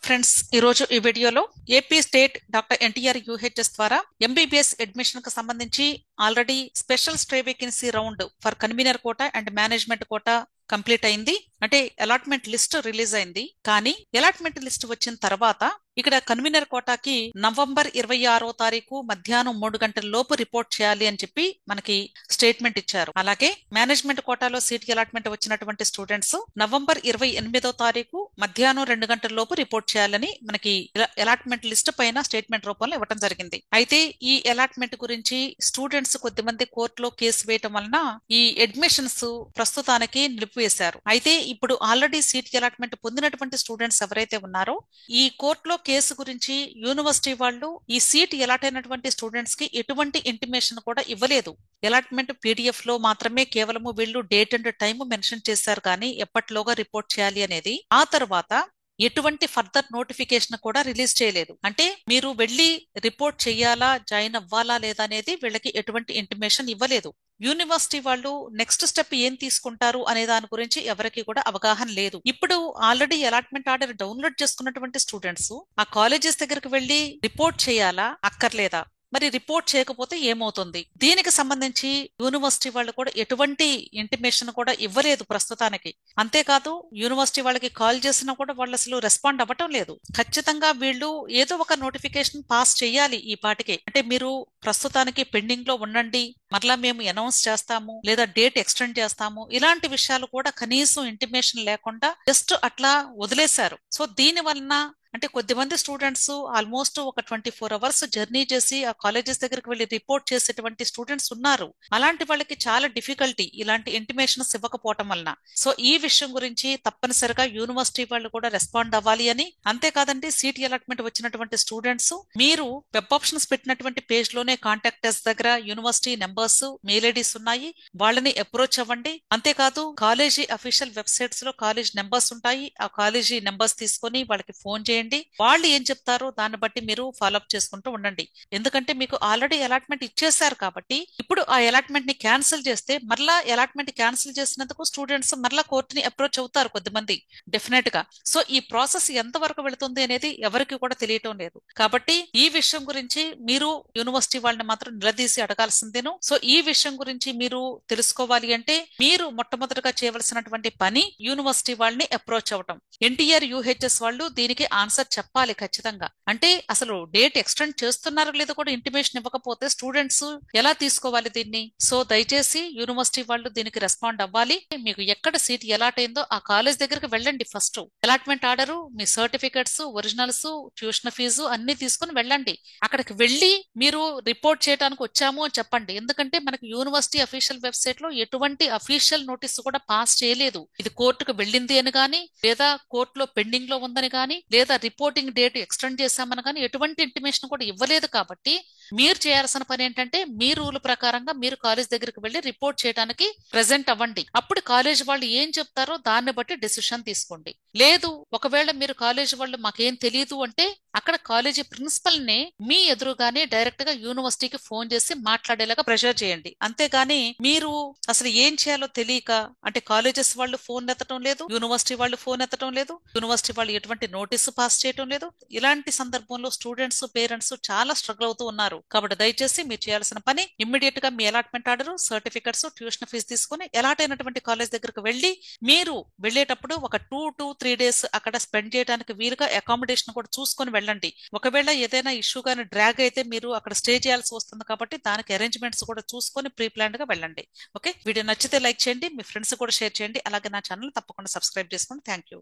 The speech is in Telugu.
ఫ్రెండ్స్, ఈ రోజు ఈ వీడియోలో AP state doctor NTR UHS ద్వారా ఎంబీబీఎస్ అడ్మిషన్ కు సంబంధించి already special stay vacancy round for convener quota and management quota complete అయింది. అంటే అలాట్మెంట్ లిస్ట్ రిలీజ్ అయింది. కానీ అలాట్మెంట్ లిస్ట్ వచ్చిన తర్వాత ఇక్కడ కన్వీనర్ కోటాకి నవంబర్ 26వ తారీఖు మధ్యాహ్నం 3 గంటల లోపు రిపోర్ట్ చేయాలి అని చెప్పి మనకి స్టేట్మెంట్ ఇచ్చారు. అలాగే మేనేజ్మెంట్ కోటాలో సీట్ అలాట్మెంట్ వచ్చినటువంటి స్టూడెంట్స్ నవంబర్ 28వ తారీఖు మధ్యాహ్నం 2 గంటల లోపు రిపోర్ట్ చేయాలని మనకి అలాట్మెంట్ లిస్ట్ పైన స్టేట్మెంట్ రూపంలో ఇవ్వడం జరిగింది. అయితే ఈ అలాట్మెంట్ గురించి స్టూడెంట్స్ కొద్దిమంది కోర్టులో కేసు వేయటం వలన ఈ అడ్మిషన్స్ ప్రస్తుతానికి నిలిపివేశారు. అయితే ఇప్పుడు ఆల్రెడీ సీట్ అలాట్మెంట్ పొందినటువంటి స్టూడెంట్స్ ఎవరైతే ఉన్నారో ఈ కోర్టులో కేసు గురించి యూనివర్సిటీ వాళ్ళు ఈ సీట్ అలాట్ అయినటువంటి స్టూడెంట్స్ కి ఎటువంటి ఇంటిమేషన్ కూడా ఇవ్వలేదు. అలాట్మెంట్ పీడిఎఫ్ లో మాత్రమే కేవలము వీళ్ళు డేట్ అండ్ టైం మెన్షన్ చేశారు, కానీ ఎప్పటిలోగా రిపోర్ట్ చేయాలి అనేది. ఆ తర్వాత ఎటువంటి ఫర్దర్ నోటిఫికేషన్ కూడా రిలీజ్ చేయలేదు. అంటే మీరు వెళ్లి రిపోర్ట్ చేయాలా, జాయిన్ అవ్వాలా లేదా అనేది వీళ్ళకి ఎటువంటి ఇంటిమేషన్ ఇవ్వలేదు. యూనివర్సిటీ వాళ్ళు నెక్స్ట్ స్టెప్ ఏం తీసుకుంటారు అనే దాని గురించి ఎవరికి కూడా అవగాహన లేదు. ఇప్పుడు ఆల్రెడీ అలాట్మెంట్ ఆర్డర్ డౌన్లోడ్ చేసుకున్నటువంటి స్టూడెంట్స్ ఆ కాలేజెస్ దగ్గరికి వెళ్లి రిపోర్ట్ చేయాలా అక్కర్లేదా, మరి రిపోర్ట్ చేయకపోతే ఏమవుతుంది, దీనికి సంబంధించి యూనివర్సిటీ వాళ్ళు కూడా ఎటువంటి ఇంటిమేషన్ కూడా ఇవ్వలేదు ప్రస్తుతానికి. అంతేకాదు యూనివర్సిటీ వాళ్ళకి కాల్ చేసినా కూడా వాళ్ళు అసలు రెస్పాండ్ అవ్వటం లేదు. ఖచ్చితంగా వీళ్ళు ఏదో ఒక నోటిఫికేషన్ పాస్ చేయాలి ఈ పాటికే. అంటే మీరు ప్రస్తుతానికి పెండింగ్ లో ఉండండి, మరలా మేము అనౌన్స్ చేస్తాము లేదా డేట్ ఎక్స్టెండ్ చేస్తాము, ఇలాంటి విషయాలు కూడా కనీసం ఇంటిమేషన్ లేకుండా జస్ట్ అట్లా వదిలేశారు. సో దీని వలన అంటే కొద్దిమంది స్టూడెంట్స్ ఆల్మోస్ట్ ఒక 24 అవర్స్ జర్నీ చేసి ఆ కాలేజెస్ దగ్గరికి వెళ్లి రిపోర్ట్ చేసేటువంటి స్టూడెంట్స్ ఉన్నారు. అలాంటి వాళ్ళకి చాలా డిఫికల్టీ ఇలాంటి ఇంటిమేషన్స్ ఇవ్వకపోవటం వలన. సో ఈ విషయం గురించి తప్పనిసరిగా యూనివర్సిటీ వాళ్ళు కూడా రెస్పాండ్ అవ్వాలి అని. అంతేకాదండి, సీట్ అలాట్మెంట్ వచ్చినటువంటి స్టూడెంట్స్ మీరు వెబ్ ఆప్షన్స్ పెట్టినటువంటి పేజ్ లోనే కాంటాక్ట్ అస్ దగ్గర యూనివర్సిటీ నెంబర్స్, మెయిల్ ఐడీస్ ఉన్నాయి, వాళ్ళని అప్రోచ్ అవ్వండి. అంతేకాదు కాలేజీ అఫీషియల్ వెబ్సైట్స్ లో కాలేజ్ నెంబర్స్ ఉంటాయి, ఆ కాలేజీ నెంబర్స్ తీసుకొని వాళ్ళకి ఫోన్ చేయండి. వాళ్ళు ఏం చెప్తారో దాన్ని బట్టి మీరు ఫాలోఅప్ చేసుకుంటూ ఉండండి. ఎందుకంటే మీకు ఆల్రెడీ అలాట్మెంట్ ఇచ్చేసారు కాబట్టి ఇప్పుడు ఆ అలాట్మెంట్ ని క్యాన్సిల్ చేస్తే మరలా అలాట్మెంట్ క్యాన్సిల్ చేసినందుకు స్టూడెంట్స్ మరలా కోర్టుని అప్రోచ్ అవుతారు కొద్దిమంది డెఫినెట్ గా. సో ఈ ప్రాసెస్ ఎంత వరకు వెళుతుంది అనేది ఎవరికి కూడా తెలియటం లేదు. కాబట్టి ఈ విషయం గురించి మీరు యూనివర్సిటీ వాళ్ళని మాత్రం నిలదీసి అడగాల్సిందేను. సో ఈ విషయం గురించి మీరు తెలుసుకోవాలి అంటే మీరు మొట్టమొదటిగా చేయవలసినటువంటి పని యూనివర్సిటీ వాళ్ళని అప్రోచ్ అవ్వటం. ఎన్టీఆర్ యూహెచ్ఎస్ వాళ్ళు దీనికి ఆన్సర్ చెప్పాలి ఖచ్చితంగా. అంటే అసలు డేట్ ఎక్స్టెండ్ చేస్తున్నారో లేదో కూడా ఇంటిమేషన్ ఇవ్వకపోతే స్టూడెంట్స్ ఎలా తీసుకోవాలి దీన్ని? సో దయచేసి యూనివర్సిటీ వాళ్ళు దీనికి రెస్పాండ్ అవ్వాలి. మీకు ఎక్కడ సీట్ అలాట్ అయిందో ఆ కాలేజ్ దగ్గరికి వెళ్ళండి. ఫస్ట్ అలాట్మెంట్ ఆర్డర్, మీ సర్టిఫికెట్స్, ఒరిజినల్స్, ట్యూషన్ ఫీజు అన్ని తీసుకుని వెళ్ళండి. అక్కడికి వెళ్ళి మీరు రిపోర్ట్ చేయడానికి వచ్చాము అని చెప్పండి. ఎందుకంటే మనకి యూనివర్సిటీ అఫీషియల్ వెబ్సైట్ లో ఎటువంటి అఫీషియల్ నోటీస్ కూడా పాస్ చేయలేదు. ఇది కోర్టుకు వెళ్ళింది అని గాని, లేదా కోర్టులో పెండింగ్ లో ఉందని గాని, లేదా రిపోర్టింగ్ డేట్ ఎక్స్టెండ్ చేశామని కానీ ఎటువంటి ఇంటిమేషన్ కూడా ఇవ్వలేదు. కాబట్టి మీరు చేయాల్సిన పని ఏంటంటే మీ రూల్ ప్రకారంగా మీరు కాలేజ్ దగ్గరికి వెళ్లి రిపోర్ట్ చేయడానికి ప్రెజెంట్ అవ్వండి. అప్పుడు కాలేజ్ వాళ్ళు ఏం చెప్తారో దాన్ని బట్టి డెసిషన్ తీసుకోండి. లేదు ఒకవేళ మీరు కాలేజ్ వాళ్ళు మాకేం తెలియదు అంటే అక్కడ కాలేజీ ప్రిన్సిపల్ ని మీ ఎదురుగానే డైరెక్ట్ గా యూనివర్సిటీకి ఫోన్ చేసి మాట్లాడేలాగా ప్రెషర్ చేయండి. అంతేగాని మీరు అసలు ఏం చేయాలో తెలియక, అంటే కాలేజెస్ వాళ్ళు ఫోన్ ఎత్తడం లేదు, యూనివర్సిటీ వాళ్ళు ఫోన్ ఎత్తడం లేదు, యూనివర్సిటీ వాళ్ళు ఎటువంటి నోటీసు పాస్ చేయడం లేదు. ఇలాంటి సందర్భంలో స్టూడెంట్స్, పేరెంట్స్ చాలా స్ట్రగుల్ అవుతూ ఉన్నారు. కాబట్టి దయచేసి మీరు చేయాల్సిన పని ఇమ్మీడియట్ గా మీ allotment order, certificates, tuition fee తీసుకుని అలాట్ అయినటువంటి కాలేజ్ దగ్గరకు వెళ్లి మీరు వెళ్లేటప్పుడు ఒక 2 to 3 days అక్కడ స్పెండ్ చేయడానికి వీలుగా అకామిడేషన్ కూడా చూసుకొని వెళ్ళండి. ఒకవేళ ఏదైనా ఇష్యూ గానీ డ్రాగ్ అయితే మీరు అక్కడ స్టే చేయాల్సి వస్తుంది కాబట్టి దానికి అరేంజ్మెంట్స్ కూడా చూసుకొని ప్రీ ప్లాన్డ్ గా వెళ్ళండి. ఓకే, వీడియో నచ్చితే లైక్ చేయండి, మీ ఫ్రెండ్స్ కూడా షేర్ చేయండి. అలాగే నా ఛానల్ తప్పకుండా సబ్స్క్రైబ్ చేసుకోండి. Thank you.